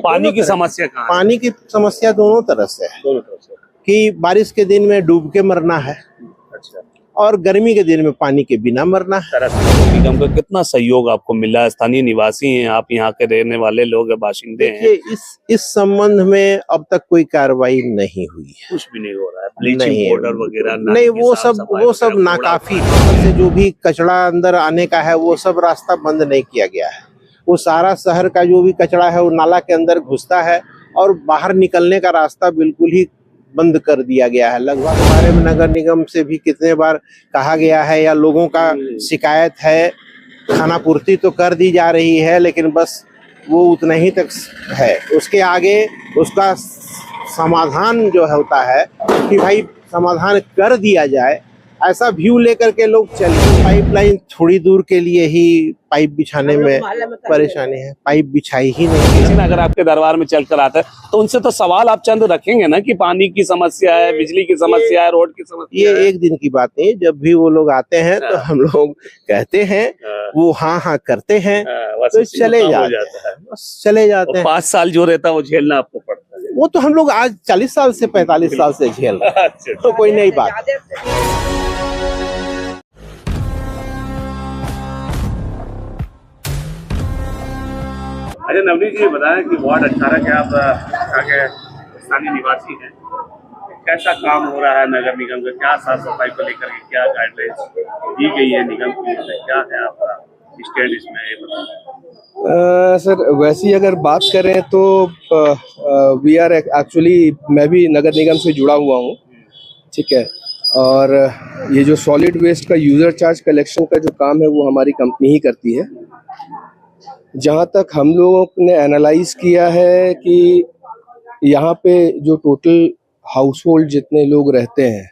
पानी की समस्या कहाँ है? पानी की समस्या दोनों तरह से है दोनों तरफ से। कि बारिश के दिन में डूब के मरना है अच्छा, और गर्मी के दिन में पानी के बिना मरना है। तरह से निगम का कितना सहयोग आपको मिला है? स्थानीय निवासी हैं आप, यहाँ के रहने वाले लोग हैं, बाशिंदे हैं। देखिए, इस संबंध में अब तक कोई कार्रवाई नहीं हुई है। कुछ भी नहीं हो रहा है, ब्लीचिंग पाउडर वगैरह नहीं, वो सब नाकाफी से जो भी कचरा अंदर आने का है वो सब रास्ता बंद नहीं किया गया है। वो सारा शहर का जो भी कचरा है वो नाला के अंदर घुसता है और बाहर निकलने का रास्ता बिल्कुल ही बंद कर दिया गया है। लगभग हमारे नगर निगम से भी कितने बार कहा गया है या लोगों का शिकायत है, खाना पूर्ति तो कर दी जा रही है लेकिन बस वो उतना ही तक है। उसके आगे उसका समाधान जो होता है कि भाई समाधान कर दिया जाए, ऐसा व्यू लेकर के लोग चलिए। पाइपलाइन थोड़ी दूर के लिए ही पाइप बिछाने में परेशानी है, पाइप बिछाई ही नहीं है। अगर आपके दरबार में चलकर आता है तो उनसे तो सवाल आप चंद रखेंगे ना कि पानी की समस्या है, बिजली की समस्या है, रोड की समस्या है। ये एक दिन की बात नहीं, जब भी वो लोग आते हैं तो हम लोग कहते हैं, वो हाँ करते हैं, तो चले जाते हैं, बस चले जाते हैं। 5 साल जो रहता है वो झेलना आपको पड़ता है। वो तो हम लोग आज 40 साल से 45 साल से झेल रहे हैं, तो कोई नई बात। अच्छा नवनीत जी, बताएं कि वार्ड 18 के आप आगे स्थानीय निवासी हैं, कैसा काम हो रहा है नगर निगम का? क्या साफ सफाई को लेकर के क्या गाइडलाइंस दी गई है निगम की ओर से? क्या है आपका स्टैंड इसमें, ये बताएं। सर वैसी अगर बात करें तो वी आर एक्चुअली, मैं भी नगर निगम से जुड़ा हुआ हूँ, ठीक है। और ये जो सॉलिड वेस्ट का यूज़र चार्ज कलेक्शन का जो काम है वो हमारी कंपनी ही करती है। जहाँ तक हम लोगों ने एनालाइज किया है कि यहाँ पे जो टोटल हाउस होल्ड जितने लोग रहते हैं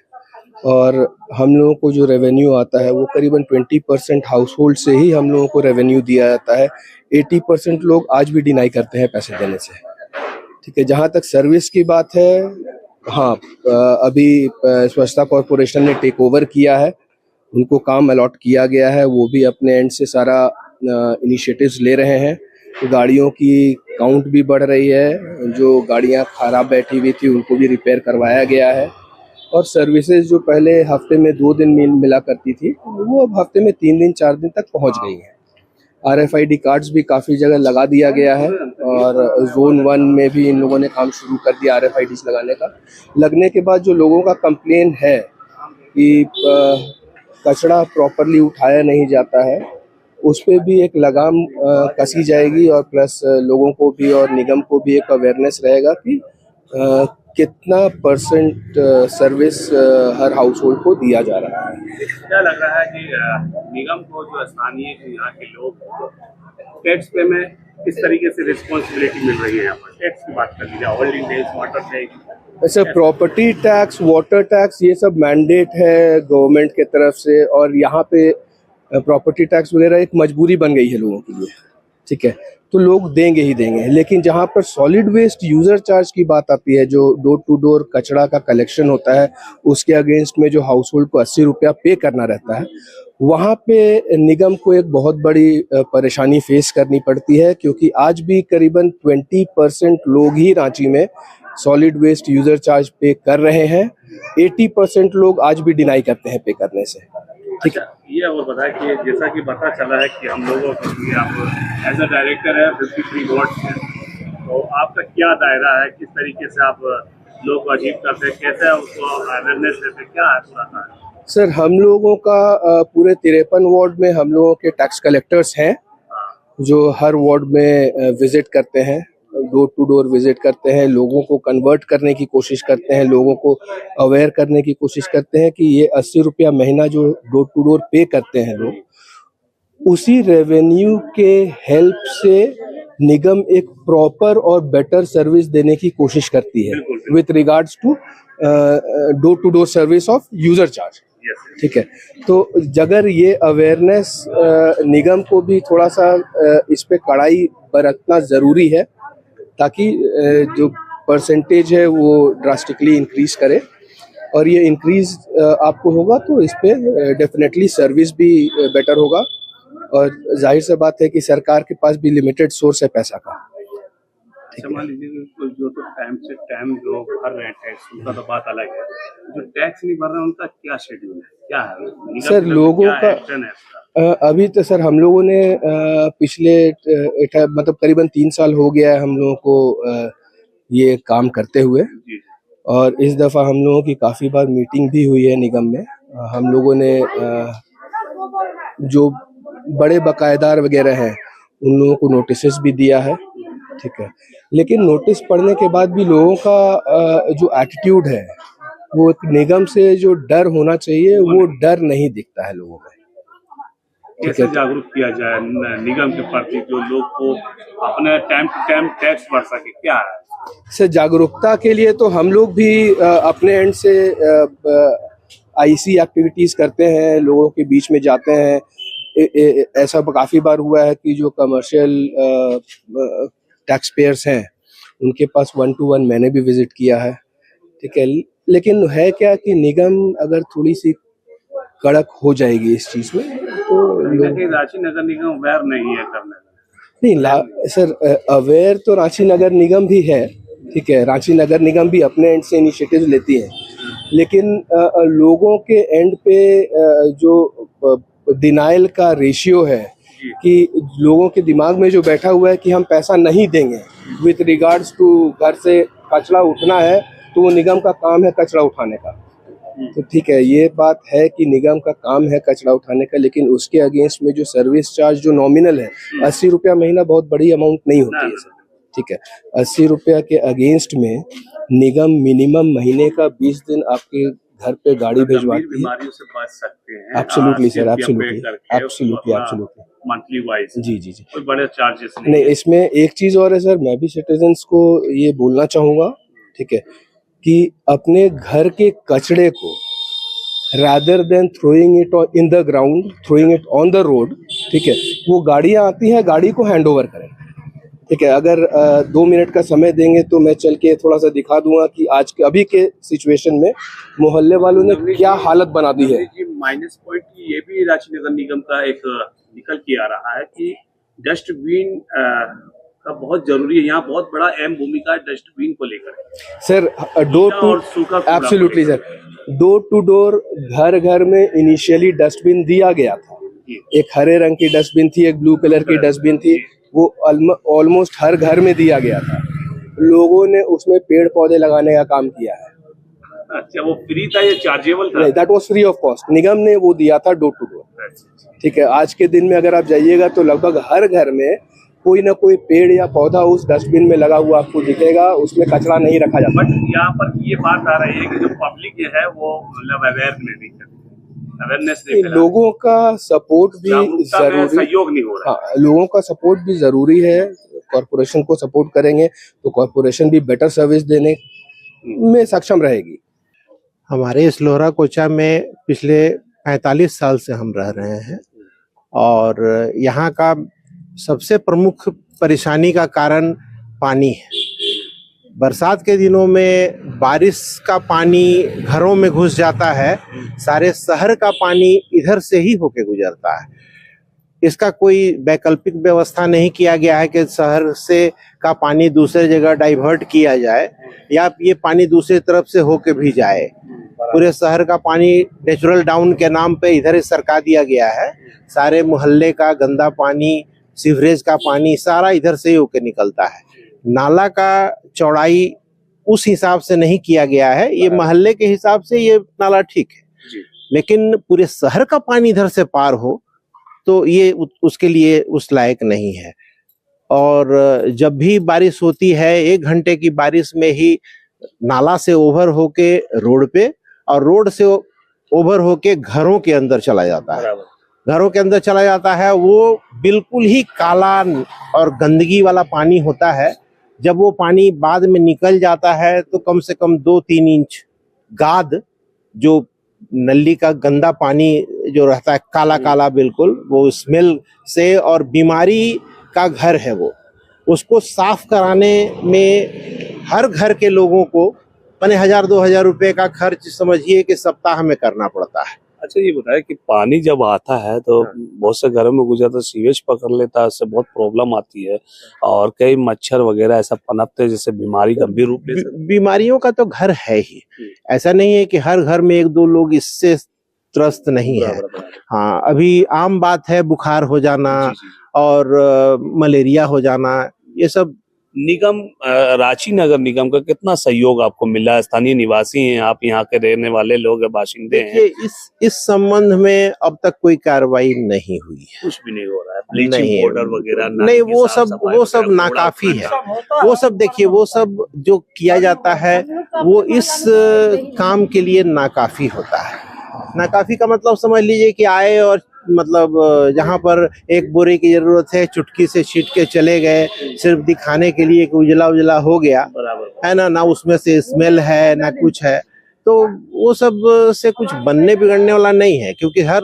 और हम लोगों को जो रेवेन्यू आता है वो करीबन 20% हाउस होल्ड से ही हम लोगों को रेवेन्यू दिया जाता है। 80% लोग आज भी डिनाई करते हैं पैसे देने से, ठीक है। जहाँ तक सर्विस की बात है, हाँ, अभी स्वच्छता कॉरपोरेशन ने टेक ओवर किया है, उनको काम अलॉट किया गया है, वो भी अपने एंड से सारा इनिशिएटिव्स ले रहे हैं। गाड़ियों की काउंट भी बढ़ रही है, जो गाड़ियां खराब बैठी हुई थी उनको भी रिपेयर करवाया गया है। और सर्विसेज जो पहले हफ्ते में 2 दिन मिला करती थी वो अब हफ्ते में 3 दिन 4 दिन तक पहुंच गई हैं। RFID कार्ड्स भी काफ़ी जगह लगा दिया गया है और जोन 1 में भी इन लोगों ने काम शुरू कर दिया RFIDs लगाने का। लगने के बाद जो लोगों का कंप्लेन है कि कचरा प्रॉपरली उठाया नहीं जाता है, उस पर भी एक लगाम कसी जाएगी और प्लस लोगों को भी और निगम को भी एक अवेयरनेस रहेगा कि कितना % सर्विस हर हाउस होल्ड को दिया जा रहा है। क्या लग रहा है कि निगम को जो स्थानीय यहाँ के लोग टैक्स पे में किस तरीके से रिस्पॉन्सिबिलिटी मिल रही है? यहाँ पर टैक्स की बात कर लीजिए, होल्डिंग टैक्स, वाटर टैक्स। वैसे प्रॉपर्टी टैक्स, वाटर टैक्स, ये सब मैंडेट है गवर्नमेंट के तरफ से और यहाँ पे प्रॉपर्टी टैक्स वगैरह एक मजबूरी बन गई है लोगों के लिए, ठीक है, तो लोग देंगे ही देंगे। लेकिन जहाँ पर सॉलिड वेस्ट यूज़र चार्ज की बात आती है, जो डोर टू डोर कचरा का कलेक्शन होता है, उसके अगेंस्ट में जो हाउस होल्ड को 80 रुपया पे करना रहता है, वहाँ पे निगम को एक बहुत बड़ी परेशानी फेस करनी पड़ती है, क्योंकि आज भी करीबन 20% लोग ही रांची में सॉलिड वेस्ट यूज़र चार्ज पे कर रहे हैं। 80% लोग आज भी डिनाई करते हैं पे करने से, ठीक है। ये और बताएं कि जैसा कि पता चला है कि हम लोगों के लिए आप एज अ डायरेक्टर है 53 वार्ड से, तो आपका क्या दायरा है, किस तरीके से आप लोगों को अजीब करते हैं, कैसे उसको अवेयरनेस देते हैं, क्या है पूरा? सर हम लोगों का पूरे 53 वार्ड में हम लोगों के टैक्स कलेक्टर्स हैं जो हर वार्ड में विजिट करते हैं, डोर टू डोर विजिट करते हैं, लोगों को कन्वर्ट करने की कोशिश करते हैं, लोगों को अवेयर करने की कोशिश करते हैं कि ये 80 रुपया महीना जो डोर टू डोर पे करते हैं लोग, उसी रेवेन्यू के हेल्प से निगम एक प्रॉपर और बेटर सर्विस देने की कोशिश करती है with regards to door to door service of user charge, ठीक है। तो अगर ये अवेयरनेस निगम को भी थोड़ा सा इस पे कड़ाई बरतना ज़रूरी है, ताकि जो परसेंटेज है वो ड्रास्टिकली इंक्रीज करे, और ये इंक्रीज आपको होगा तो इस पे डेफिनेटली सर्विस भी बेटर होगा। और जाहिर सी बात है कि सरकार के पास भी लिमिटेड सोर्स है पैसा का, अच्छा, मान लीजिए कि कोई जो तो टाइम से टाइम जो भर रहे हैं टैक्स, उनका तो बात अलग है। जो टैक्स नहीं भर रहे हैं उनका क्या शेड्यूल है, क्या है निगम की सर तरफ से लोगों क्या का एक्शन है इसका? अभी तो सर हम लोगों ने पिछले मतलब करीबन 3 साल हो गया है हम लोगों को ये काम करते हुए। जी और इस दफ़ा हम लोगों की काफ़ी बार मीटिंग भी हुई है निगम में। हम लोगों ने जो बड़े बकायेदार वगैरह हैं उन लोगों को नोटिस भी दिया है, ठीक है। लेकिन नोटिस पढ़ने के बाद भी लोगों का जो एटीट्यूड है, वो एक निगम से जो डर होना चाहिए वो डर नहीं दिखता है लोगों में। कैसे जागरूक किया जाए निगम के प्रति, जो लोग को अपने टाइम टू टाइम टैक्स भर सके, क्या है? से जागरूकता के लिए तो हम लोग भी अपने एंड से आईसी एक्टिविटीज़ करते हैं, लोगों के बीच में जाते हैं। ऐसा काफ़ी बार हुआ है कि जो कमर्शियल टैक्स पेयर्स हैं उनके पास 1-to-1 मैंने भी विजिट किया है, ठीक है। लेकिन है क्या कि निगम अगर थोड़ी सी कड़क हो जाएगी इस चीज़ में तो रांची नगर निगम अवेयर नहीं है करने में। नहीं सर, अवेयर तो रांची नगर निगम भी है, ठीक है। रांची नगर निगम भी अपने एंड से इनिशिएटिव लेती है, लेकिन लोगों के एंड पे जो डिनाइल का रेशियो है कि लोगों के दिमाग में जो बैठा हुआ है कि हम पैसा नहीं देंगे विथ रिगार्ड्स टू घर से कचरा उठना है तो वो निगम का काम है कचरा उठाने का। तो ठीक है, ये बात है कि निगम का काम है कचरा उठाने का, लेकिन उसके अगेंस्ट में जो सर्विस चार्ज जो नॉमिनल है 80 रुपया महीना बहुत बड़ी अमाउंट नहीं होती है सर, ठीक है। 80 रुपया के अगेंस्ट में निगम मिनिमम महीने का 20 दिन आपके घर पे गाड़ी भिजवाती है। बीमारियों से बच सकते हैं। Absolutely sir, absolutely monthly wise. जी जी जी, कोई बड़े चार्जेस नहीं। इसमें एक चीज और है सर, मैं भी सिटीजन्स को ये बोलना चाहूंगा, ठीक है, कि अपने घर के कचड़े को rather than throwing it in the ground, throwing it on the road, ठीक है, वो गाड़ियां आती हैं, गाड़ी को हैंड ओवर करें, ठीक है। अगर 2 मिनट का समय देंगे तो मैं चल के थोड़ा सा दिखा दूंगा कि आज के अभी के सिचुएशन में मोहल्ले वालों ने क्या हालत बना दी है। माइनस पॉइंट की ये भी रांची नगर निगम का एक निकल के आ रहा है कि डस्टबिन का बहुत जरूरी है। यहाँ बहुत बड़ा अहम भूमिका है डस्टबिन को लेकर sir. Door to absolutely sir, door to door घर घर में इनिशियली डस्टबिन दिया गया था। एक हरे रंग की डस्टबिन थी, एक ब्लू कलर की डस्टबिन थी, वो ऑलमोस्ट हर घर में दिया गया था। लोगों ने उसमें पेड़ पौधे लगाने का काम किया है। अच्छा, वो फ्री था या चार्जेबल था? नहीं, that was free of cost. निगम ने वो दिया था डोर टू डोर, ठीक है। आज के दिन में अगर आप जाइएगा तो लगभग हर घर में कोई ना कोई पेड़ या पौधा उस डस्टबिन में लगा हुआ आपको दिखेगा, उसमें कचरा नहीं रखा जाता। बट यहाँ पर ये बात आ रही है कि जो पब्लिक है वो मतलब अवेयर नहीं करती, अवेयरनेस नहीं, लोगों का सपोर्ट भी जरूरी, सहयोग नहीं हो रहा। हाँ, लोगों का सपोर्ट भी जरूरी है। कॉर्पोरेशन को सपोर्ट करेंगे तो कॉर्पोरेशन भी बेटर सर्विस देने में सक्षम रहेगी। हमारे इस लोहरा कोचा में पिछले 45 साल से हम रह रहे हैं और यहाँ का सबसे प्रमुख परेशानी का कारण पानी है। बरसात के दिनों में बारिश का पानी घरों में घुस जाता है, सारे शहर का पानी इधर से ही होके गुजरता है। इसका कोई वैकल्पिक व्यवस्था नहीं किया गया है कि शहर से का पानी दूसरे जगह डाइवर्ट किया जाए या ये पानी दूसरी तरफ से होके भी जाए। पूरे शहर का पानी नेचुरल डाउन के नाम पे इधर सरका दिया गया है। सारे मोहल्ले का गंदा पानी, सीवरेज का पानी सारा इधर से ही होके निकलता है। नाला का चौड़ाई उस हिसाब से नहीं किया गया है, ये मोहल्ले के हिसाब से ये नाला ठीक है, लेकिन पूरे शहर का पानी इधर से पार हो तो ये उसके लिए उस लायक नहीं है। और जब भी बारिश होती है 1 घंटे की बारिश में ही नाला से ओवर होके रोड पे और रोड से ओवर होके घरों के अंदर चला जाता है। घरों के अंदर चला जाता है, वो बिल्कुल ही काला और गंदगी वाला पानी होता है। जब वो पानी बाद में निकल जाता है तो कम से कम 2-3 इंच गाद, जो नली का गंदा पानी जो रहता है काला काला बिल्कुल, वो स्मेल से और बीमारी का घर है वो, उसको साफ कराने में हर घर के लोगों को 1000-2000 रुपए का खर्च समझिए कि सप्ताह में करना पड़ता है। अच्छा ये बताया कि पानी जब आता है तो बहुत से घरों में गुजरता सीवेज पकड़ लेता है, उससे बहुत प्रॉब्लम आती है और कई मच्छर वगैरह ऐसा पनपते हैं जिससे बीमारी गंभीर रूप ले सकती बीमारियों का तो घर है ही, ऐसा नहीं है कि हर घर में एक दो लोग इससे त्रस्त नहीं है। हाँ, अभी आम बात है बुखार हो जाना और मलेरिया हो जाना, ये सब। निगम रांची नगर निगम का कितना सहयोग आपको मिला? स्थानीय निवासी हैं आप, यहाँ के रहने वाले लोग हैं, बाशिंदे हैं। देखिए इस संबंध में अब तक कोई कार्रवाई नहीं हुई है, कुछ भी नहीं हो रहा है, ब्लीचिंग पाउडर वगैरह नहीं, वो सब नाकाफी है। वो सब देखिए, वो सब जो किया जाता है वो इस काम के लिए नाकाफी होता है। नाकाफी का मतलब समझ लीजिए कि आए और मतलब जहाँ पर एक बोरे की जरूरत है चुटकी से छीट के चले गए, सिर्फ दिखाने के लिए कि उजला उजला हो गया है ना उसमें से स्मेल है ना कुछ है, तो वो सब से कुछ बनने बिगड़ने वाला नहीं है, क्योंकि हर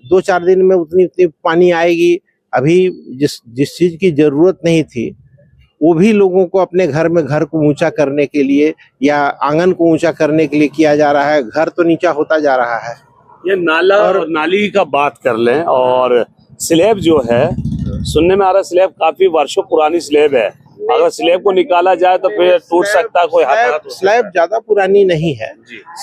2-4 दिन में उतनी पानी आएगी। अभी जिस चीज की जरूरत नहीं थी वो भी लोगों को अपने घर को ऊंचा करने के लिए या आंगन को ऊंचा करने के लिए किया जा रहा है। घर तो नीचा होता जा रहा है। ये नाला और नाली का बात कर लें, और स्लैब जो है, सुनने में आ रहा है स्लैब काफी वर्षों पुरानी स्लैब है, अगर स्लैब को निकाला जाए तो फिर टूट सकता है, कोई हादसा। स्लैब ज्यादा पुरानी नहीं है,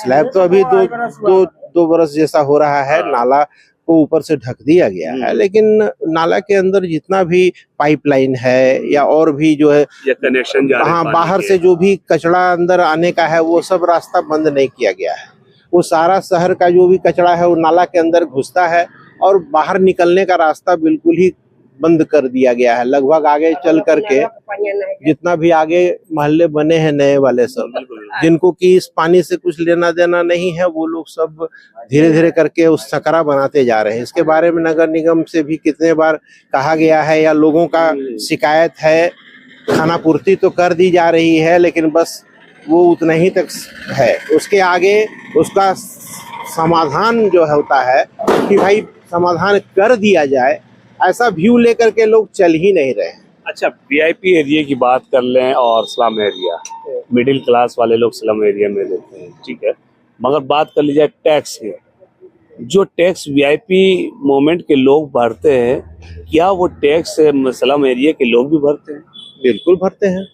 स्लैब तो अभी दो बरस जैसा हो रहा है। नाला को ऊपर से ढक दिया गया है, लेकिन नाला के अंदर जितना भी पाइपलाइन है या और भी जो है कनेक्शन जा रहे हैं, बाहर से जो भी कचरा अंदर आने का है वो सब रास्ता बंद नहीं किया गया है। वो सारा शहर का जो भी कचरा है वो नाला के अंदर घुसता है और बाहर निकलने का रास्ता बिल्कुल ही बंद कर दिया गया है। लगभग आगे चल करके जितना भी आगे मोहल्ले बने हैं नए वाले सब, जिनको कि इस पानी से कुछ लेना देना नहीं है, वो लोग सब धीरे धीरे करके उस सकरा बनाते जा रहे हैं। इसके बारे में नगर निगम से भी कितने बार कहा गया है या लोगों का शिकायत है, खाना पूर्ति तो कर दी जा रही है, लेकिन बस वो उतना ही तक है। उसके आगे उसका समाधान जो होता है कि भाई समाधान कर दिया जाए, ऐसा व्यू लेकर के लोग चल ही नहीं रहे। अच्छा, वीआईपी एरिया की बात कर लें और स्लम एरिया, मिडिल क्लास वाले लोग स्लम एरिया में रहते हैं, ठीक है, मगर बात कर लीजिए टैक्स की, जो टैक्स वीआईपी मोमेंट के लोग भरते हैं, क्या वो टैक्स स्लम एरिया के लोग भी भरते हैं? बिल्कुल भरते हैं।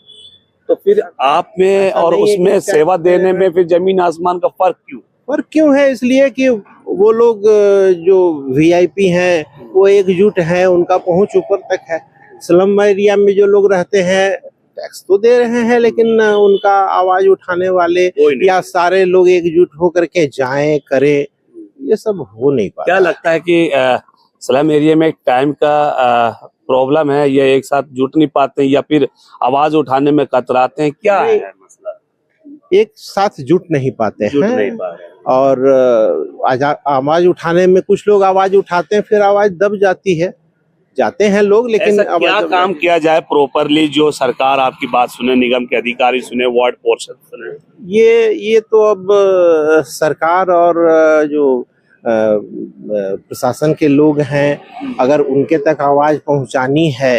तो फिर आप में और उसमें सेवा देने में फिर जमीन आसमान का फर्क क्यों है? इसलिए कि वो लोग जो वीआईपी हैं वो एकजुट हैं, उनका पहुंच ऊपर तक है। स्लम एरिया में जो लोग रहते हैं टैक्स तो दे रहे हैं, लेकिन उनका आवाज उठाने वाले या सारे लोग एकजुट होकर के जाएं करें, ये सब हो नहीं पाता। क्या लगता है कि स्लम एरिया में टाइम का प्रॉब्लम है, या एक साथ जुट नहीं पाते हैं, या फिर आवाज उठाने में कतराते हैं, क्या है मसला? एक साथ जुट नहीं पाते हैं और आवाज उठाने में कुछ लोग आवाज उठाते हैं, फिर आवाज दब जाते हैं लोग, लेकिन क्या काम किया जाए प्रॉपरली जो सरकार आपकी बात सुने, निगम के अधिकारी सुने, वार्ड पार्षद सुने? ये तो अब सरकार और जो प्रशासन के लोग हैं, अगर उनके तक आवाज पहुंचानी है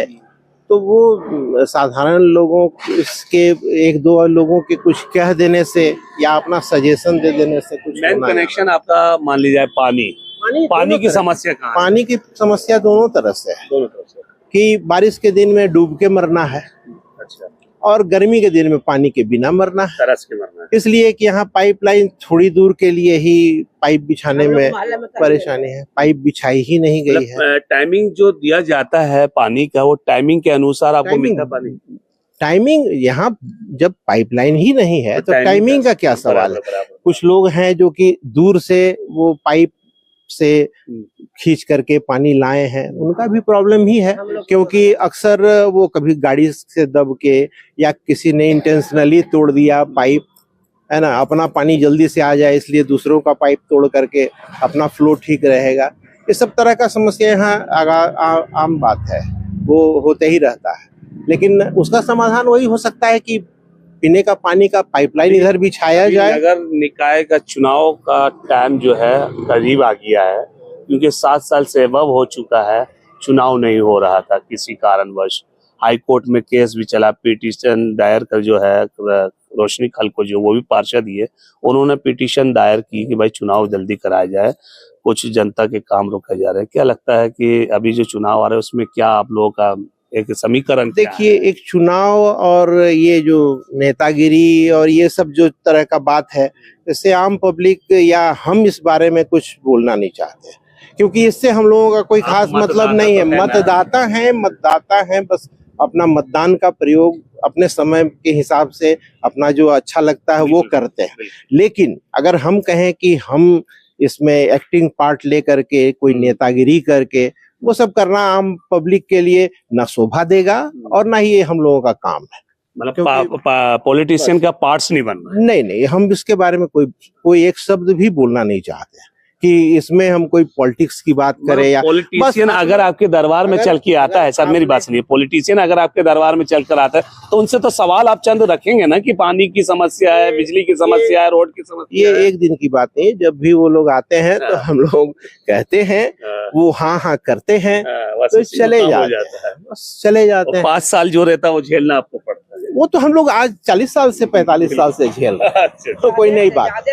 तो वो साधारण लोगों इसके एक दो लोगों के कुछ कह देने से या अपना सजेशन दे देने से कुछ मेन कनेक्शन आपका मान लीजिए पानी की समस्या कहाँ है? पानी की समस्या दोनों तरफ से है कि बारिश के दिन में डूब के मरना है, अच्छा, और गर्मी के दिन में पानी के बिना मरना है, तरस के मरना है। इसलिए कि यहाँ पाइपलाइन थोड़ी दूर के लिए ही पाइप बिछाने में परेशानी है, पाइप बिछाई ही नहीं गई है। टाइमिंग जो दिया जाता है पानी का, वो टाइमिंग के अनुसार आपको मिलता पानी? टाइमिंग यहाँ जब पाइपलाइन ही नहीं है तो टाइमिंग का क्या सवाल है? कुछ लोग हैं जो कि दूर से वो पाइप से खींच करके पानी लाए हैं, उनका भी प्रॉब्लम ही है, क्योंकि अक्सर वो कभी गाड़ी से दब के या किसी ने इंटेंशनली तोड़ दिया पाइप, है ना, अपना पानी जल्दी से आ जाए इसलिए दूसरों का पाइप तोड़ करके अपना फ्लो ठीक रहेगा। ये सब तरह का समस्या यहाँ आम बात है, वो होते ही रहता है, लेकिन उसका समाधान वही हो सकता है कि पीने का पानी का पाइपलाइन इधर बिछाया जाए। नगर निकाय का चुनाव का टाइम जो है करीब आ गया है, क्योंकि 7 साल से एबव हो चुका है, चुनाव नहीं हो रहा था किसी कारणवश, हाई कोर्ट में केस भी चला, पिटीशन दायर कर जो है रोशनी खलको जो वो भी पार्षद ही है, उन्होंने पिटीशन दायर की कि भाई चुनाव जल्दी कराया जाए, कुछ जनता के काम रोके जा रहे हैं। क्या लगता है कि अभी जो चुनाव आ रहे हैं उसमें क्या आप लोगों का एक समीकरण क्या है? देखिए, एक चुनाव और ये जो नेतागिरी और ये सब जो तरह का बात है, इससे आम पब्लिक या हम इस बारे में कुछ बोलना नहीं चाहते, क्योंकि इससे हम लोगों का कोई खास मतलब नहीं है। मतदाता हैं, बस अपना मतदान का प्रयोग अपने समय के हिसाब से अपना जो अच्छा लगता है वो करते हैं। लेकिन अगर हम कहें कि हम इसमें एक्टिंग पार्ट लेकर के कोई नेतागिरी करके वो सब करना आम पब्लिक के लिए ना शोभा देगा और ना ही ये हम लोगों का काम है। मतलब पॉलिटिशियन का पार्ट्स नहीं बनना है। नहीं, हम इसके बारे में कोई एक शब्द भी बोलना नहीं चाहते कि इसमें हम कोई पॉलिटिक्स की बात करें या पॉलिटिशियन अगर आपके दरबार में चल के आता है, सर मेरी बात सुनिए, पॉलिटिशियन अगर आपके दरबार में चल कर आता है तो उनसे तो सवाल आप चंद रखेंगे ना कि पानी की समस्या है, बिजली की समस्या है, रोड की समस्या है। ये एक दिन की बात नहीं है, जब भी वो लोग आते हैं तो हम लोग कहते हैं, वो हाँ करते हैं, तो चले जाते हैं। 5 साल जो रहता है वो झेलना आपको पड़ता है। वो तो हम लोग आज 40 साल से 45 साल से झेल रहे हैं, तो कोई नई बात।